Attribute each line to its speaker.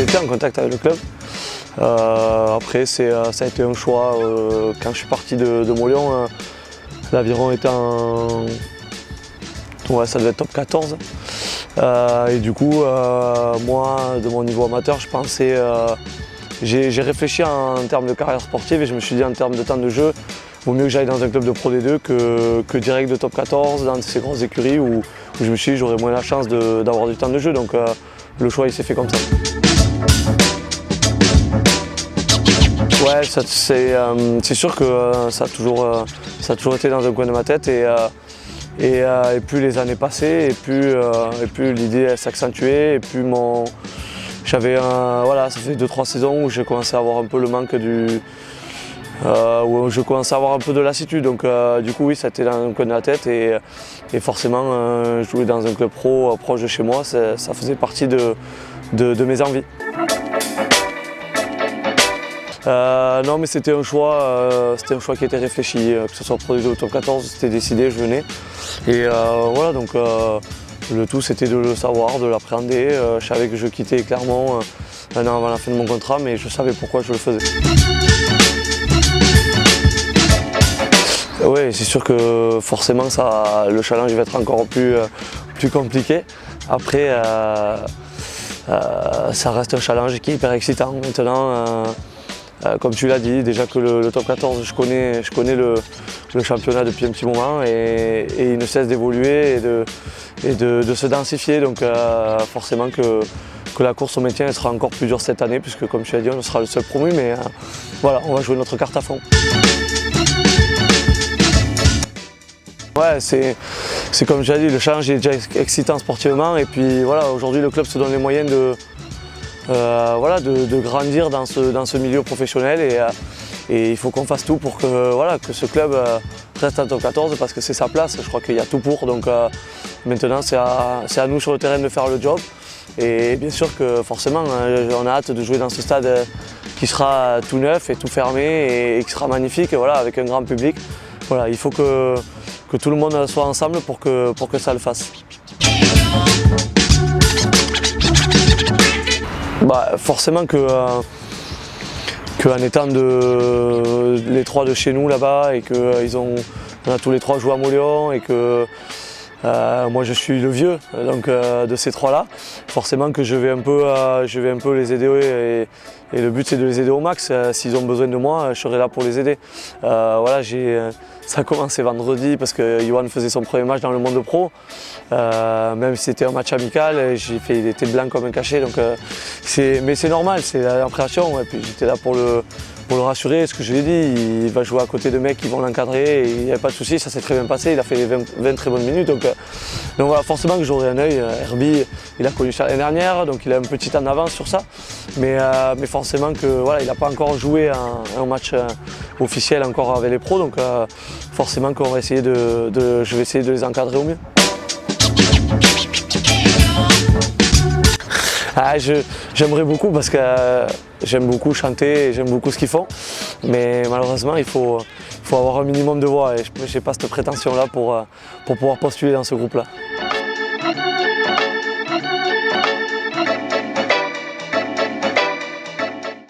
Speaker 1: été en contact avec le club. Après, ça a été un choix. Quand je suis parti de Maulion, l'Aviron était en... Ouais, ça devait être top 14. Et du coup, moi, de mon niveau amateur, je pensais... j'ai réfléchi en termes de carrière sportive et je me suis dit en termes de temps de jeu, vaut mieux que j'aille dans un club de Pro D2 que direct de top 14 dans ces grosses écuries où je me suis dit j'aurais moins la chance d'avoir du temps de jeu. Donc le choix il s'est fait comme ça. Ouais, c'est sûr que ça a toujours été dans un coin de ma tête et plus les années passaient et plus l'idée s'accentuait et plus voilà, ça fait 2-3 saisons où j'ai commencé à avoir un peu le manque où je commençais à avoir un peu de lassitude. Donc du coup oui, ça a été dans un coin de la tête et forcément jouer dans un club pro proche de chez moi, ça faisait partie de mes envies. Non mais c'était un choix qui était réfléchi, que ce soit Pro D2 ou top 14, c'était décidé, je venais. Et voilà, donc le tout c'était de le savoir, de l'appréhender. Je savais que je quittais Clermont un an avant la fin de mon contrat, mais je savais pourquoi je le faisais. Oui, c'est sûr que forcément le challenge va être encore plus compliqué. Après, ça reste un challenge qui est hyper excitant. Maintenant, comme tu l'as dit, déjà que le top 14, je connais le championnat depuis un petit moment et il ne cesse d'évoluer et de se densifier. Donc forcément que la course au maintien elle sera encore plus dure cette année puisque comme tu l'as dit, on sera le seul promu, mais voilà, on va jouer notre carte à fond. Ouais, c'est comme je l'ai dit, le challenge est déjà excitant sportivement et puis voilà, aujourd'hui le club se donne les moyens de grandir dans ce milieu professionnel et il faut qu'on fasse tout pour que ce club reste en top 14 parce que c'est sa place, je crois qu'il y a tout pour. Donc maintenant c'est à nous sur le terrain de faire le job et bien sûr que forcément on a hâte de jouer dans ce stade qui sera tout neuf et tout fermé et qui sera magnifique voilà, avec un grand public. Voilà, il faut que tout le monde soit ensemble pour que ça le fasse. Bah, forcément qu'en étant les trois de chez nous là-bas et qu'on a tous les trois joué à Maulion et que moi je suis le vieux donc, de ces trois-là, forcément que je vais un peu les aider et le but c'est de les aider au max. S'ils ont besoin de moi, je serai là pour les aider. Voilà, ça a commencé vendredi parce que Yohan faisait son premier match dans le monde pro. Même si c'était un match amical, il était blanc comme un cachet. Donc, mais c'est normal, c'est l'appréhension. Et puis j'étais là pour le rassurer, ce que je lui ai dit, il va jouer à côté de mecs qui vont l'encadrer, et il n'y a pas de souci, ça s'est très bien passé, il a fait 20 très bonnes minutes. Donc voilà, forcément que j'aurai un œil. Herbie, il a connu ça l'année dernière, donc il a un petit temps d'avance sur ça. Mais forcément que voilà, il n'a pas encore joué un match officiel encore avec les pros, donc forcément qu'on va essayer je vais essayer de les encadrer au mieux. J'aimerais beaucoup parce que j'aime beaucoup chanter et j'aime beaucoup ce qu'ils font, mais malheureusement il faut avoir un minimum de voix et je n'ai pas cette prétention là pour pouvoir postuler dans ce groupe là.